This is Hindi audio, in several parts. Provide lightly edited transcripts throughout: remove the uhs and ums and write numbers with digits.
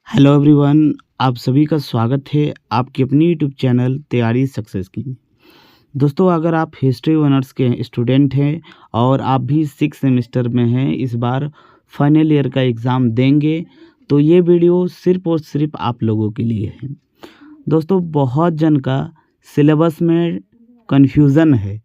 हेलो एवरीवन, आप सभी का स्वागत है आपकी अपनी यूट्यूब चैनल तैयारी सक्सेस की। दोस्तों, अगर आप हिस्ट्री ऑनर्स के स्टूडेंट हैं और आप भी 6 सेमेस्टर में हैं, इस बार फाइनल ईयर का एग्ज़ाम देंगे, तो ये वीडियो सिर्फ़ और सिर्फ आप लोगों के लिए है। दोस्तों, बहुत जन का सिलेबस में कन्फ्यूज़न है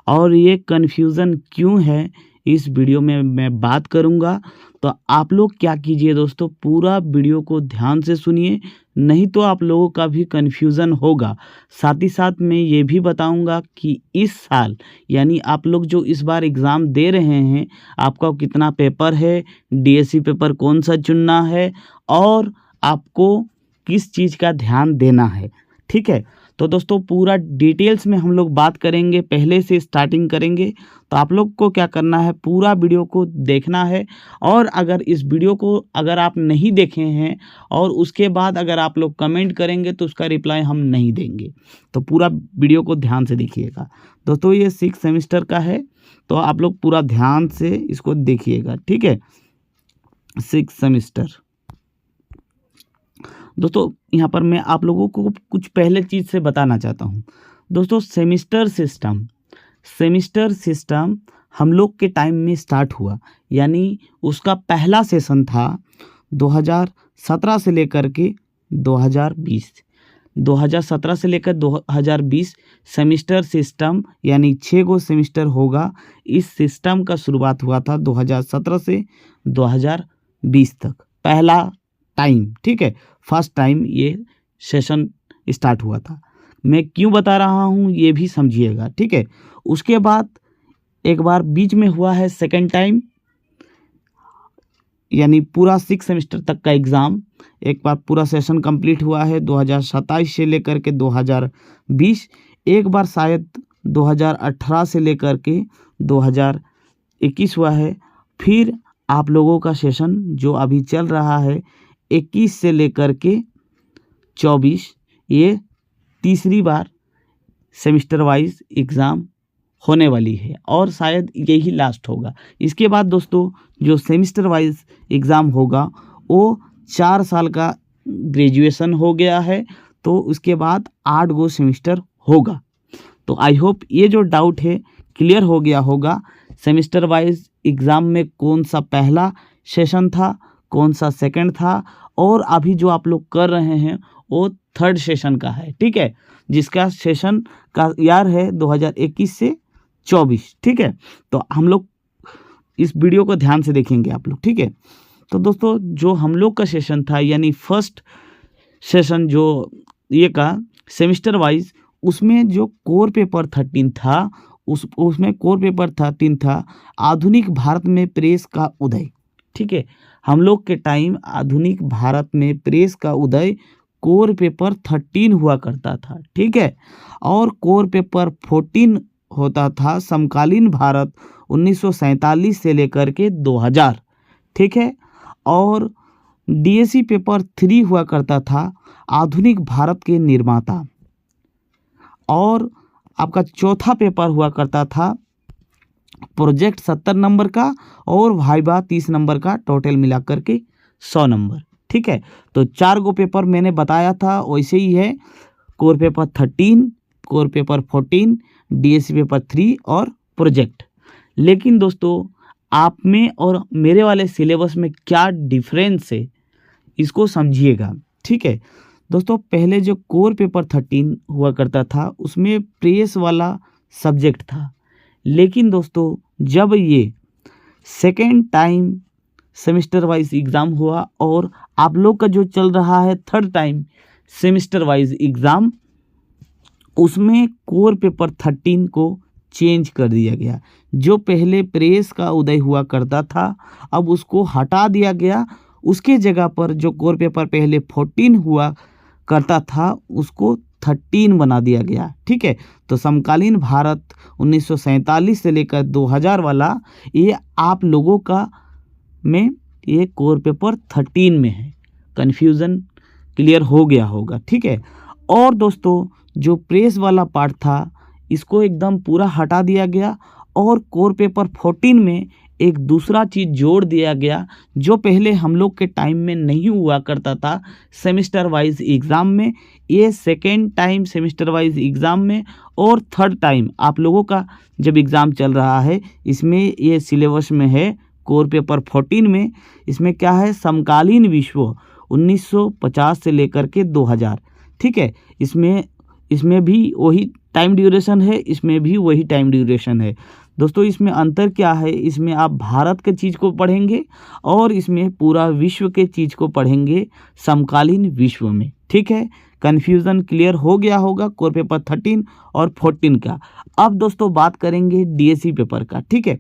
और ये कन्फ्यूज़न क्यों है, इस वीडियो में मैं बात करूंगा। तो आप लोग क्या कीजिए दोस्तों, पूरा वीडियो को ध्यान से सुनिए, नहीं तो आप लोगों का भी कन्फ्यूज़न होगा। साथ ही साथ मैं ये भी बताऊंगा कि इस साल यानी आप लोग जो इस बार एग्ज़ाम दे रहे हैं, आपका कितना पेपर है, डीएससी पेपर कौन सा चुनना है और आपको किस चीज़ का ध्यान देना है। ठीक है, तो दोस्तों पूरा डिटेल्स में हम लोग बात करेंगे, पहले से स्टार्टिंग करेंगे। तो आप लोग को क्या करना है, पूरा वीडियो को देखना है। और अगर इस वीडियो को अगर आप नहीं देखे हैं और उसके बाद अगर आप लोग कमेंट करेंगे तो उसका रिप्लाई हम नहीं देंगे। तो पूरा वीडियो को ध्यान से देखिएगा। दोस्तों, ये 6 सेमेस्टर का है, तो आप लोग पूरा ध्यान से इसको देखिएगा। ठीक है, 6 सेमेस्टर। दोस्तों, यहाँ पर मैं आप लोगों को कुछ पहले चीज़ से बताना चाहता हूँ। दोस्तों, सेमिस्टर सिस्टम हम लोग के टाइम में स्टार्ट हुआ, यानी उसका पहला सेशन था 2017 से लेकर के 2020। 2017 से लेकर 2020 सेमिस्टर सिस्टम, यानी 6 गो सेमिस्टर होगा। इस सिस्टम का शुरुआत हुआ था 2017 से 2020 तक, पहला टाइम। ठीक है, फर्स्ट टाइम ये सेशन स्टार्ट हुआ था। मैं क्यों बता रहा हूँ ये भी समझिएगा। ठीक है, उसके बाद एक बार बीच में हुआ है सेकंड टाइम, यानी पूरा 6 सेमेस्टर तक का एग्ज़ाम एक बार पूरा सेशन कंप्लीट हुआ है 2027 से लेकर के 2020। एक बार शायद 2018 से लेकर के 2021 हुआ है। फिर आप लोगों का सेशन जो अभी चल रहा है 21 से लेकर के 24, ये तीसरी बार सेमेस्टर वाइज एग्ज़ाम होने वाली है और शायद यही लास्ट होगा। इसके बाद दोस्तों जो सेमेस्टर वाइज एग्ज़ाम होगा वो 4 साल का ग्रेजुएशन हो गया है, तो उसके बाद 8 गो सेमेस्टर होगा। तो आई होप ये जो डाउट है क्लियर हो गया होगा। सेमेस्टर वाइज एग्ज़ाम में कौन सा पहला सेशन था, कौन सा सेकंड था, और अभी जो आप लोग कर रहे हैं वो थर्ड सेशन का है। ठीक है, जिसका सेशन का ईयर है 2021 से 24। ठीक है, तो हम लोग इस वीडियो को ध्यान से देखेंगे आप लोग। ठीक है, तो दोस्तों जो हम लोग का सेशन था, यानी फर्स्ट सेशन जो ये का सेमेस्टर वाइज, उसमें जो कोर पेपर 13 था, उसमें कोर पेपर 13 था आधुनिक भारत में प्रेस का उदय। ठीक है, हम लोग के टाइम आधुनिक भारत में प्रेस का उदय कोर पेपर 13 हुआ करता था। ठीक है, और कोर पेपर 14 होता था समकालीन भारत 1947 से लेकर के 2000। ठीक है, और डीएससी पेपर 3 हुआ करता था आधुनिक भारत के निर्माता, और आपका चौथा पेपर हुआ करता था प्रोजेक्ट 70 नंबर का और वाइवा 30 नंबर का, टोटल मिलाकर के 100 नंबर। ठीक है, तो 4 गो पेपर मैंने बताया था वैसे ही है, core paper 13, core paper 14, DSC paper 3 और प्रोजेक्ट। लेकिन दोस्तों आप में और मेरे वाले सिलेबस में क्या डिफरेंस है, इसको समझिएगा। ठीक है दोस्तों, पहले जो कोर पेपर 13 हुआ करता था उसमें प्रेस वाला सब्जेक्ट था, लेकिन दोस्तों जब ये second time semester wise exam हुआ और आप लोग का जो चल रहा है third time semester wise exam, उसमें कोर पेपर 13 को चेंज कर दिया गया। जो पहले प्रेस का उदय हुआ करता था अब उसको हटा दिया गया, उसके जगह पर जो कोर पेपर पहले 14 हुआ करता था उसको 13 बना दिया गया। ठीक है, तो समकालीन भारत 1947 से लेकर 2000 वाला ये आप लोगों का में ये कोर पेपर 13 में है। कन्फ्यूज़न क्लियर हो गया होगा। ठीक है, और दोस्तों जो प्रेस वाला पार्ट था इसको एकदम पूरा हटा दिया गया और कोर पेपर 14 में एक दूसरा चीज़ जोड़ दिया गया जो पहले हम लोग के टाइम में नहीं हुआ करता था सेमेस्टर वाइज एग्ज़ाम में। ये second time semester wise exam में और थर्ड टाइम आप लोगों का जब एग्ज़ाम चल रहा है, इसमें ये सिलेबस में है कोर पेपर 14 में। इसमें क्या है, समकालीन विश्व 1950 से लेकर के 2000, ठीक है। इसमें भी वही टाइम ड्यूरेशन है, इसमें भी वही टाइम ड्यूरेशन है। दोस्तों इसमें अंतर क्या है, इसमें आप भारत के चीज़ को पढ़ेंगे और इसमें पूरा विश्व के चीज़ को पढ़ेंगे समकालीन विश्व में, ठीक है। कन्फ्यूज़न क्लियर हो गया होगा कोर पेपर 13 और 14 का। अब दोस्तों बात करेंगे डीएससी पेपर का, ठीक है।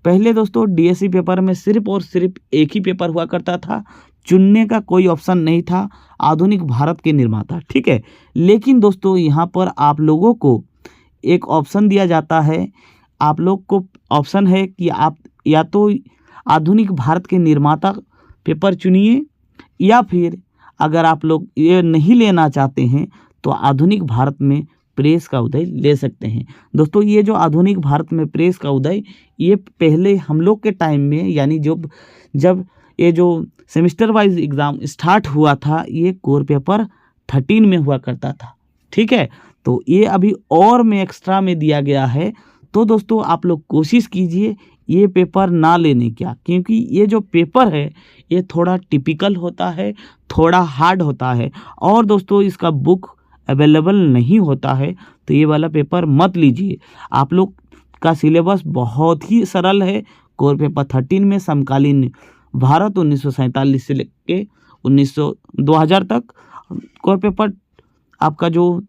पहले दोस्तों डीएससी पेपर में सिर्फ और सिर्फ एक ही पेपर हुआ करता था, चुनने का कोई ऑप्शन नहीं था, आधुनिक भारत के निर्माता, ठीक है। लेकिन दोस्तों यहाँ पर आप लोगों को एक ऑप्शन दिया जाता है, आप लोग को ऑप्शन है कि आप या तो आधुनिक भारत के निर्माता पेपर चुनिए, या फिर अगर आप लोग ये नहीं लेना चाहते हैं तो आधुनिक भारत में प्रेस का उदय ले सकते हैं। दोस्तों ये जो आधुनिक भारत में प्रेस का उदय, ये पहले हम लोग के टाइम में, यानी जब ये जो सेमेस्टर वाइज एग्ज़ाम स्टार्ट हुआ था, ये कोर पेपर 13 में हुआ करता था, ठीक है। तो ये अभी और में एक्स्ट्रा में दिया गया है। तो दोस्तों आप लोग कोशिश कीजिए ये पेपर ना लेने का, क्योंकि ये जो पेपर है ये थोड़ा टिपिकल होता है, थोड़ा हार्ड होता है, और दोस्तों इसका बुक अवेलेबल नहीं होता है। तो ये वाला पेपर मत लीजिए। आप लोग का सिलेबस बहुत ही सरल है। कोर पेपर 13 में समकालीन भारत 1947 से लेके 2000 तक, कोर पेपर आपका जो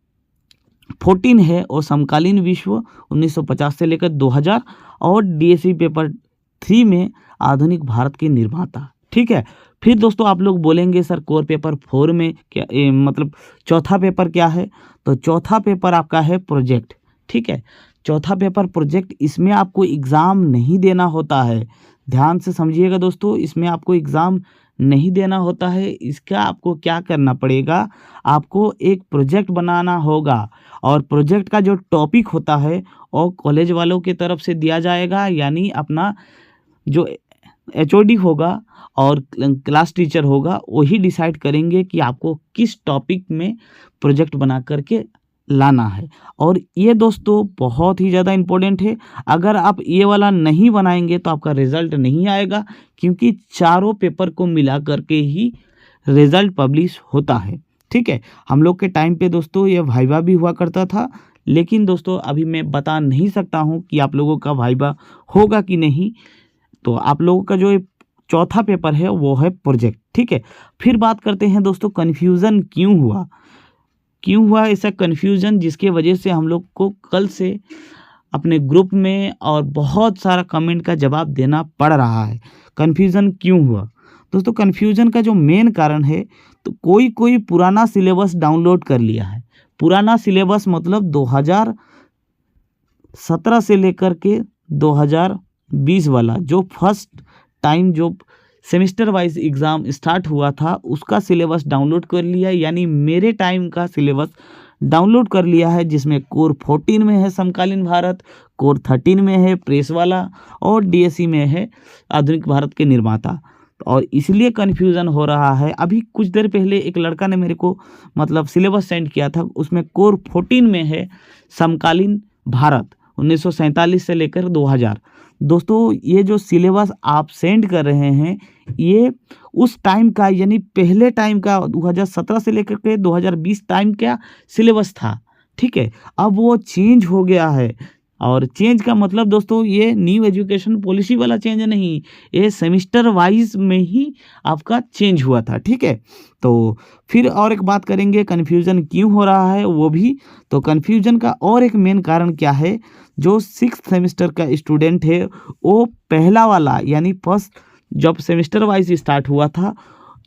14 है और समकालीन विश्व 1950 से लेकर 2000, और डीएससी पेपर 3 में आधुनिक भारत के निर्माता, ठीक है। फिर दोस्तों आप लोग बोलेंगे सर कोर पेपर 4 में क्या मतलब चौथा पेपर क्या है, तो चौथा पेपर आपका है प्रोजेक्ट, ठीक है। चौथा पेपर प्रोजेक्ट, इसमें आपको एग्ज़ाम नहीं देना होता है, ध्यान से समझिएगा दोस्तों, इसमें आपको एग्ज़ाम नहीं देना होता है। इसका आपको क्या करना पड़ेगा, आपको एक प्रोजेक्ट बनाना होगा, और प्रोजेक्ट का जो टॉपिक होता है वो कॉलेज वालों की तरफ से दिया जाएगा, यानी अपना जो एचओडी होगा और क्लास टीचर होगा वही डिसाइड करेंगे कि आपको किस टॉपिक में प्रोजेक्ट बना करके लाना है। और ये दोस्तों बहुत ही ज़्यादा इम्पोर्टेंट है, अगर आप ये वाला नहीं बनाएंगे तो आपका रिज़ल्ट नहीं आएगा, क्योंकि चारों पेपर को मिला करके ही रिज़ल्ट पब्लिश होता है, ठीक है। हम लोग के टाइम पे दोस्तों ये वाइवा भी हुआ करता था, लेकिन दोस्तों अभी मैं बता नहीं सकता हूँ कि आप लोगों का वाइवा होगा कि नहीं। तो आप लोगों का जो चौथा पेपर है वो है प्रोजेक्ट, ठीक है। फिर बात करते हैं दोस्तों कन्फ्यूज़न क्यों हुआ ऐसा कन्फ्यूज़न, जिसके वजह से हम लोग को कल से अपने ग्रुप में और बहुत सारा कमेंट का जवाब देना पड़ रहा है। कन्फ्यूज़न क्यों हुआ दोस्तों, कन्फ्यूज़न का जो मेन कारण है, तो कोई पुराना सिलेबस डाउनलोड कर लिया है। पुराना सिलेबस मतलब 2017 से लेकर के 2020 वाला जो फर्स्ट टाइम जो सेमेस्टर वाइज एग्ज़ाम स्टार्ट हुआ था उसका सिलेबस डाउनलोड कर लिया, यानी मेरे टाइम का सिलेबस डाउनलोड कर लिया है, जिसमें कोर 14 में है समकालीन भारत, कोर 13 में है प्रेस वाला, और डीएससी में है आधुनिक भारत के निर्माता। और इसलिए कन्फ्यूज़न हो रहा है। अभी कुछ देर पहले एक लड़का ने मेरे को मतलब सिलेबस सेंड किया था, उसमें कोर 14 में है समकालीन भारत 1947 से लेकर 2000। दोस्तों ये जो सिलेबस आप सेंड कर रहे हैं ये उस टाइम का, यानी पहले टाइम का 2017 से लेकर के 2020 टाइम का सिलेबस था, ठीक है। अब वो चेंज हो गया है, और चेंज का मतलब दोस्तों ये न्यू एजुकेशन पॉलिसी वाला चेंज नहीं, ये सेमेस्टर वाइज में ही आपका चेंज हुआ था, ठीक है। तो फिर और एक बात करेंगे कन्फ्यूज़न क्यों हो रहा है वो भी। तो कन्फ्यूज़न का और एक मेन कारण क्या है, जो 6th सेमेस्टर का स्टूडेंट है वो पहला वाला, यानी फर्स्ट जब सेमेस्टर वाइज स्टार्ट हुआ था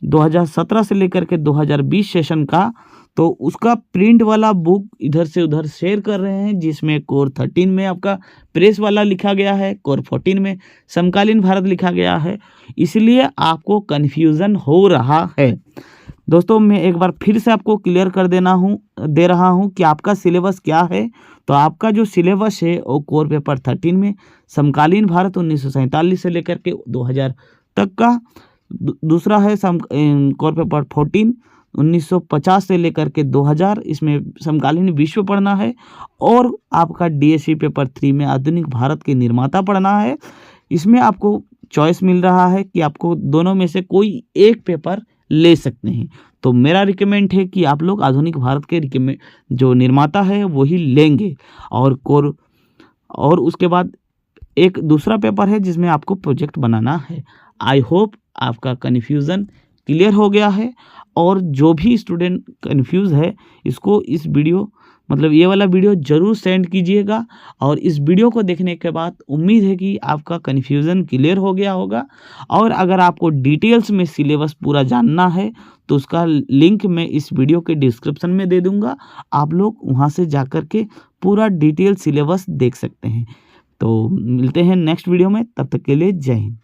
2017 से लेकर के 2020 सेशन का, तो उसका प्रिंट वाला बुक इधर से उधर शेयर कर रहे हैं, जिसमें कोर 13 में आपका प्रेस वाला लिखा गया है, कोर 14 में समकालीन भारत लिखा गया है, इसलिए आपको कन्फ्यूज़न हो रहा है। दोस्तों मैं एक बार फिर से आपको क्लियर कर दे रहा हूँ कि आपका सिलेबस क्या है। तो आपका जो सिलेबस है वो कोर पेपर 13 में समकालीन भारत 1947 से लेकर के 2000 तक का, दूसरा है कोर पेपर 14 1950 से लेकर के 2000, इसमें समकालीन विश्व पढ़ना है। और आपका डीएससी पेपर 3 में आधुनिक भारत के निर्माता पढ़ना है। इसमें आपको चॉइस मिल रहा है कि आपको दोनों में से कोई एक पेपर ले सकते हैं। तो मेरा रिकमेंड है कि आप लोग आधुनिक भारत के जो निर्माता है वही लेंगे। और उसके बाद एक दूसरा पेपर है जिसमें आपको प्रोजेक्ट बनाना है। आई होप आपका कन्फ्यूज़न क्लियर हो गया है। और जो भी स्टूडेंट कन्फ्यूज़ है इसको ये वाला वीडियो ज़रूर सेंड कीजिएगा। और इस वीडियो को देखने के बाद उम्मीद है कि आपका कन्फ्यूज़न क्लियर हो गया होगा। और अगर आपको डिटेल्स में सिलेबस पूरा जानना है तो उसका लिंक मैं इस वीडियो के डिस्क्रिप्शन में दे दूँगा। आप लोग वहाँ से जाकर के पूरा डिटेल सिलेबस देख सकते हैं। तो मिलते हैं नेक्स्ट वीडियो में, तब तक के लिए जय हिंद।